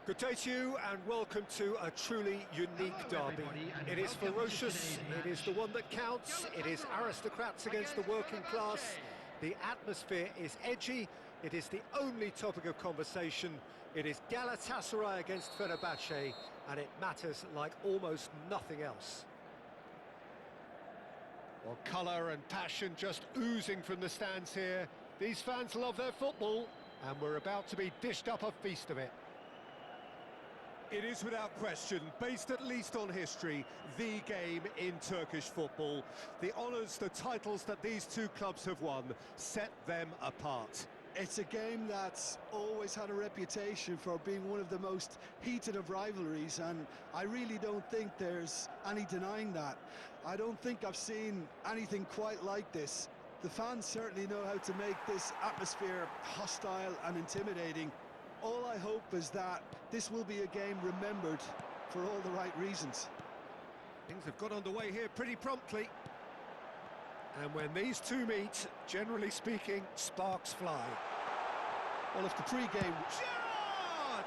Good day to you and welcome to a truly unique derby. It is ferocious, it is the one that counts, it is aristocrats against the working class. The atmosphere is edgy, it is the only topic of conversation. It is Galatasaray against Fenerbahce, and it matters like almost nothing else. Well, colour and passion just oozing from the stands here. These fans love their football, and we're about to be dished up a feast of it. It is without question, based at least on history, the game in Turkish football. The honours, the titles that these two clubs have won set them apart. It's a game that's always had a reputation for being one of the most heated of rivalries, and I really don't think there's any denying that. I don't think I've seen anything quite like this. The fans certainly know how to make this atmosphere hostile and intimidating. All I hope is that this will be a game remembered for all the right reasons. Things have got underway here pretty promptly. And when these two meet, generally speaking, sparks fly. Well, if the pre-game... Gerrard!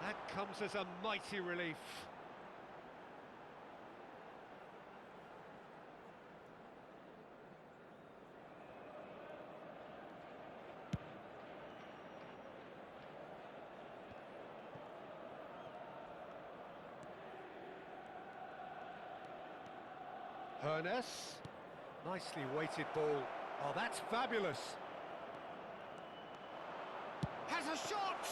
That comes as a mighty relief. Hernes, nicely weighted ball. Oh, that's fabulous. Has a shot!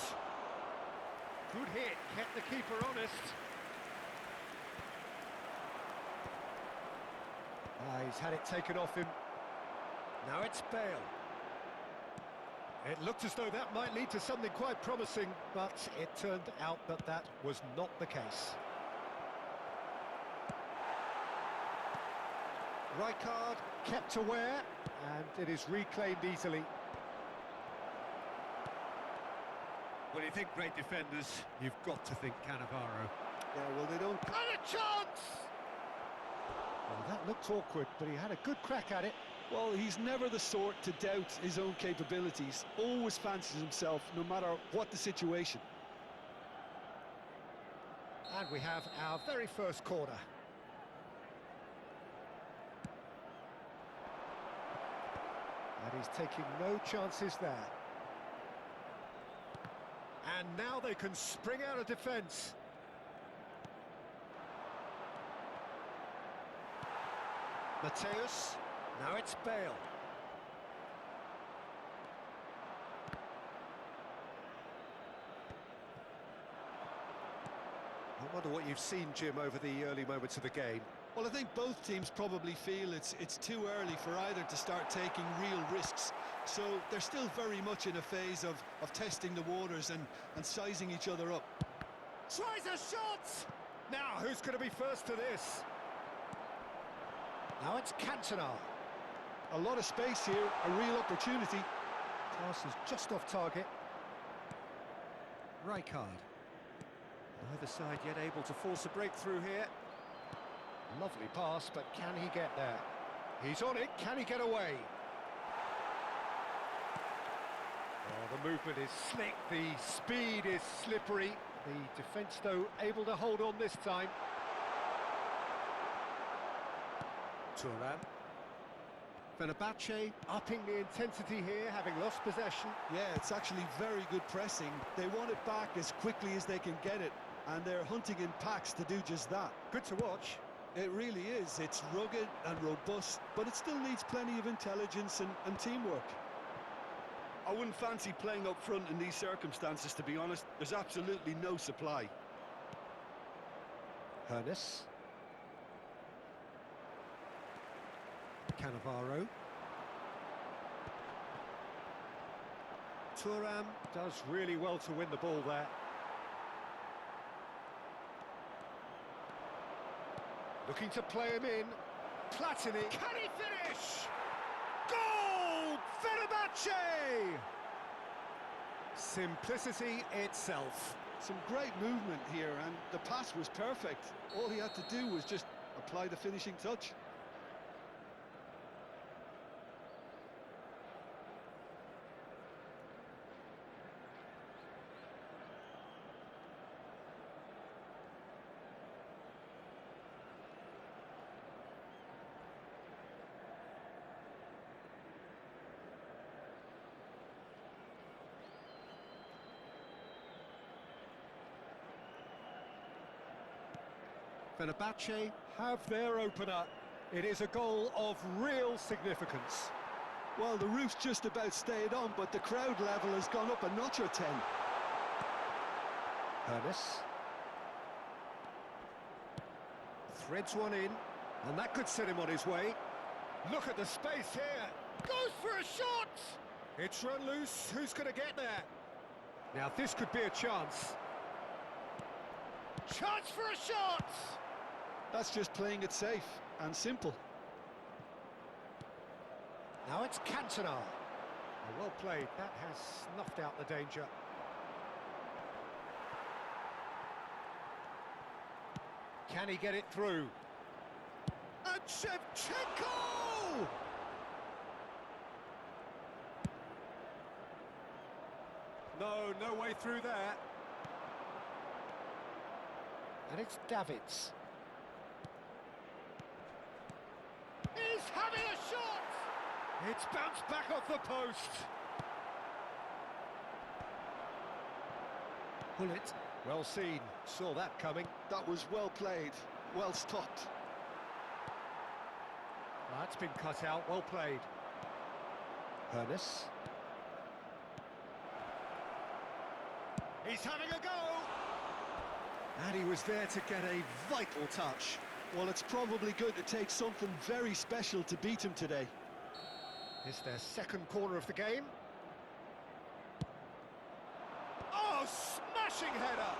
Good hit, kept the keeper honest. He's had it taken off him. Now it's Bale. It looked as though that might lead to something quite promising, but it turned out that that was not the case. Rijkaard kept aware, and it is reclaimed easily. When you think great defenders, you've got to think Cannavaro. Yeah, well, they don't... And a chance! Well, that looked awkward, but he had a good crack at it. Well, he's never the sort to doubt his own capabilities. Always fancies himself, no matter what the situation. And we have our very first corner. And he's taking no chances there. And now they can spring out of defence. Mateus, now it's Bale. I wonder what you've seen, Jim, over the early moments of the game. Well, I think both teams probably feel it's too early for either to start taking real risks. So they're still very much in a phase of testing the waters and sizing each other up. Tries a shot! Now, who's going to be first to this? Now it's Cantona. A lot of space here, a real opportunity. Pass is just off target. Rijkaard. Neither side yet able to force a breakthrough here. Lovely pass, but can he get there? He's on it, can he get away? Oh, the movement is slick, the speed is slippery. The defence, though, able to hold on this time. Thuram. Fenerbahce upping the intensity here, having lost possession. Yeah, it's actually very good pressing. They want it back as quickly as they can get it, and they're hunting in packs to do just that. Good to watch. It really is. It's rugged and robust, but it still needs plenty of intelligence and teamwork. I wouldn't fancy playing up front in these circumstances, to be honest. There's absolutely no supply. Hernes. Cannavaro. Thuram does really well to win the ball there. Looking to play him in. Platini. Can he finish? Goal! Fenerbahce! Simplicity itself. Some great movement here, and the pass was perfect. All he had to do was just apply the finishing touch. Fenerbahce have their opener. It is a goal of real significance. Well, the roof's just about stayed on, but the crowd level has gone up a notch or 10. Ernest. Threads one in, and that could set him on his way. Look at the space here. Goes for a shot! It's run loose. Who's going to get there? Now this could be a chance. Chance for a shot! That's just playing it safe and simple. Now it's Cantona. Well played. That has snuffed out the danger. Can he get it through? And Shevchenko! No way through there. And it's Davids. He's having a shot! It's bounced back off the post. Bullet. Well seen. Saw that coming. That was well played, well stopped. That's been cut out. Well played. Ernest. He's having a go! And he was there to get a vital touch. Well, it's probably going to take something very special to beat him today. It's their second corner of the game. Oh, smashing header!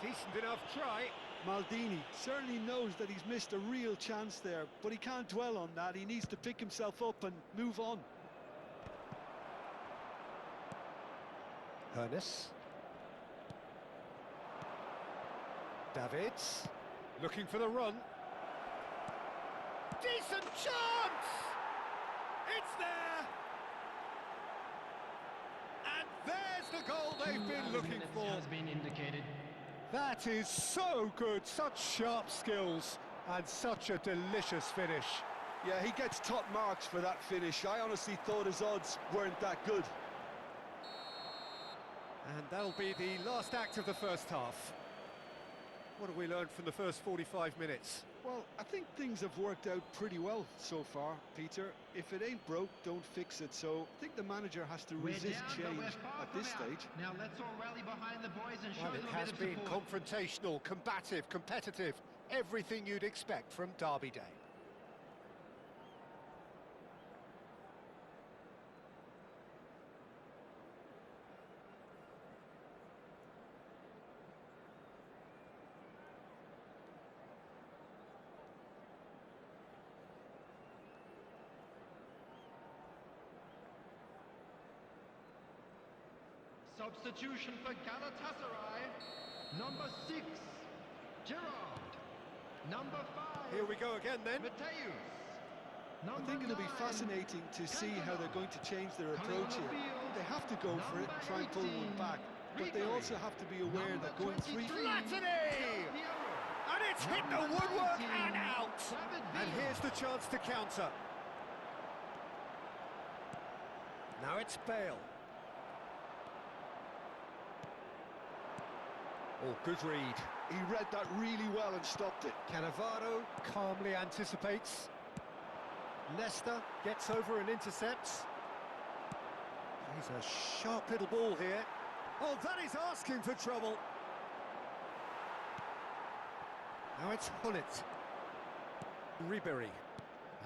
Decent enough try. Maldini certainly knows that he's missed a real chance there, but he can't dwell on that. He needs to pick himself up and move on. Ernest. Davids. Looking for the run. Decent chance! It's there! And there's the goal they've been looking for. Has been indicated. That is so good, such sharp skills and such a delicious finish. Yeah, he gets top marks for that finish. I honestly thought his odds weren't that good. And that'll be the last act of the first half. What have we learned from the first 45 minutes? Well, I think things have worked out pretty well so far, Peter. If it ain't broke, don't fix it. So I think the manager has to resist change at this stage. Now let's all rally behind the boys and show Well, them it a has bit of been support. confrontational, combative, competitive. Everything you'd expect from Derby Day. Substitution for Galatasaray. Number 6, Gerard. Number 5, Here we go again then. Mateus. I think it'll be fascinating to see how they're going to change their approach here. They have to go for it and try and pull one back, but they also have to be aware that going 3... Latini! And it's hit the woodwork and out! And here's the chance to counter. Now it's Bale. Oh, good read. He read that really well and stopped it. Cannavaro calmly anticipates. Nesta gets over and intercepts. He's a sharp little ball here. Oh, that is asking for trouble. Now it's Hullet. Ribery.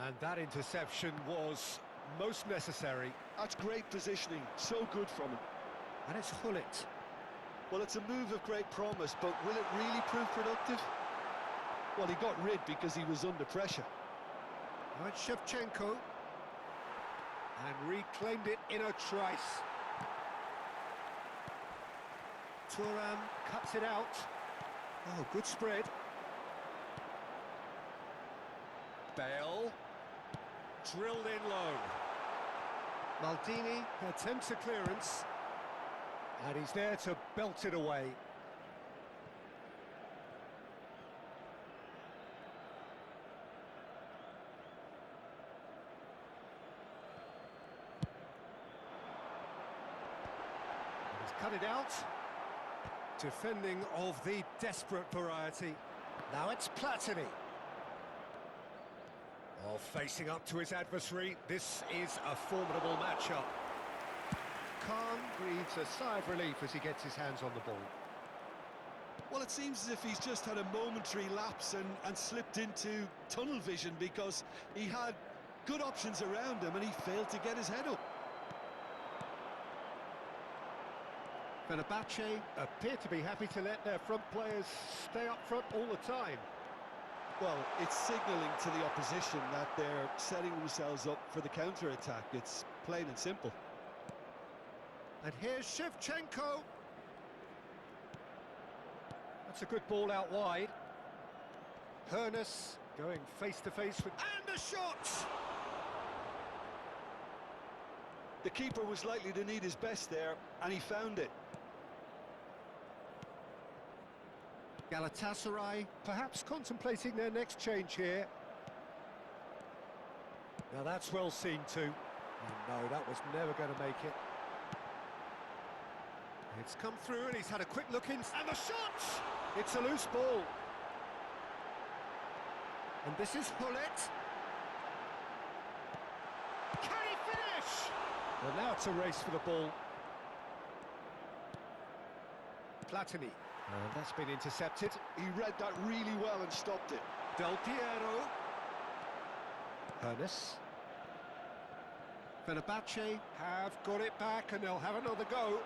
And that interception was most necessary. That's great positioning, so good from him. And it's Hullet. Well, it's a move of great promise, but will it really prove productive? Well, he got rid because he was under pressure. Now it's Shevchenko. And reclaimed it in a trice. Thuram cuts it out. Oh, good spread. Bale. Drilled in low. Maldini attempts a clearance. And he's there to belt it away. He's cut it out. Defending of the desperate variety. Now it's Platini. Oh, facing up to his adversary, this is a formidable matchup. Khan breathes a sigh of relief as he gets his hands on the ball. Well, it seems as if he's just had a momentary lapse and slipped into tunnel vision, because he had good options around him and he failed to get his head up. Fenerbahce appear to be happy to let their front players stay up front all the time. Well, it's signalling to the opposition that they're setting themselves up for the counter-attack. It's plain and simple. And here's Shevchenko. That's a good ball out wide. Hernus going face-to-face with... And a shot! The keeper was likely to need his best there, and he found it. Galatasaray perhaps contemplating their next change here. Now that's well seen too. Oh, no, that was never going to make it. It's come through and he's had a quick look in. And the shot! It's a loose ball. And this is Hullet. Can he finish? Well, now it's a race for the ball. Platini. And that's been intercepted. He read that really well and stopped it. Del Piero. Hernus. Fenerbahce have got it back and they'll have another go.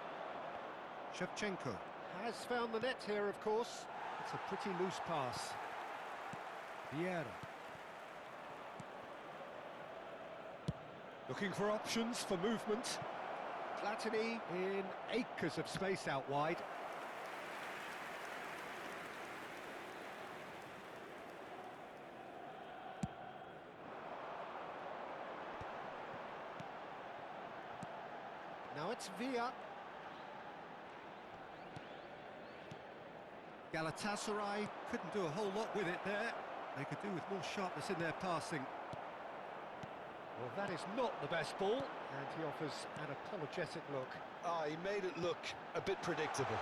Shevchenko has found the net here, of course. It's a pretty loose pass. Vieira. Looking for options for movement. Platini in acres of space out wide. Now it's Villa. Galatasaray couldn't do a whole lot with it there. They could do with more sharpness in their passing. Well, that is not the best ball, and he offers an apologetic look. Ah, he made it look a bit predictable.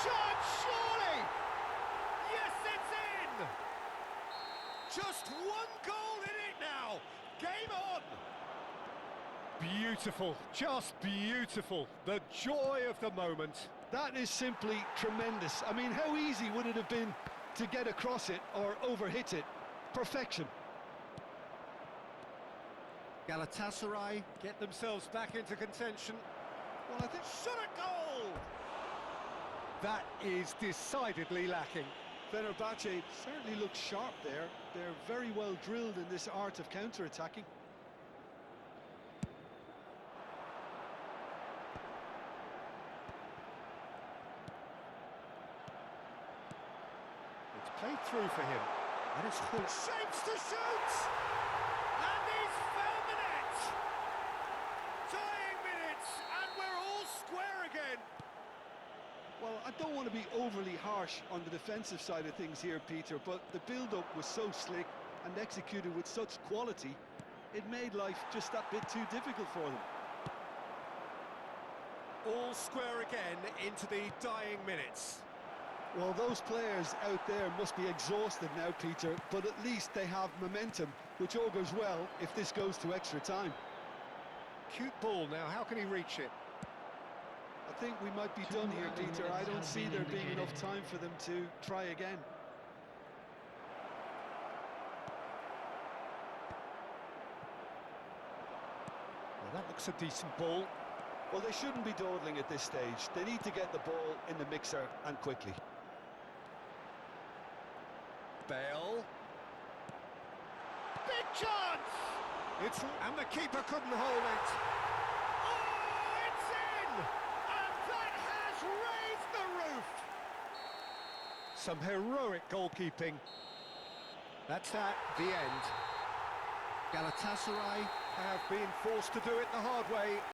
Shot, surely! Yes, it's in! Just one goal in it now! Game on! Beautiful, just beautiful. The joy of the moment. That is simply tremendous. I mean, how easy would it have been to get across it or overhit it? Perfection. Galatasaray get themselves back into contention. Well, I think shot a goal! That is decidedly lacking. Fenerbahce certainly looks sharp there. They're very well drilled in this art of counter-attacking. Played through for him. And it's Hullet. Shapes to shoot! And he's found the net! Dying minutes, and we're all square again. Well, I don't want to be overly harsh on the defensive side of things here, Peter, but the build-up was so slick and executed with such quality, it made life just that bit too difficult for them. All square again into the dying minutes. Well, those players out there must be exhausted now, Peter, but at least they have momentum, which augurs well if this goes to extra time. Cute ball now, how can he reach it? I think we might be done here, Peter. I don't see there being enough time for them to try again. Well, that looks a decent ball. Well, they shouldn't be dawdling at this stage. They need to get the ball in the mixer and quickly. Bale. Big chance! And the keeper couldn't hold it. Oh, it's in! And that has raised the roof! Some heroic goalkeeping. That's that, the end. Galatasaray have been forced to do it the hard way.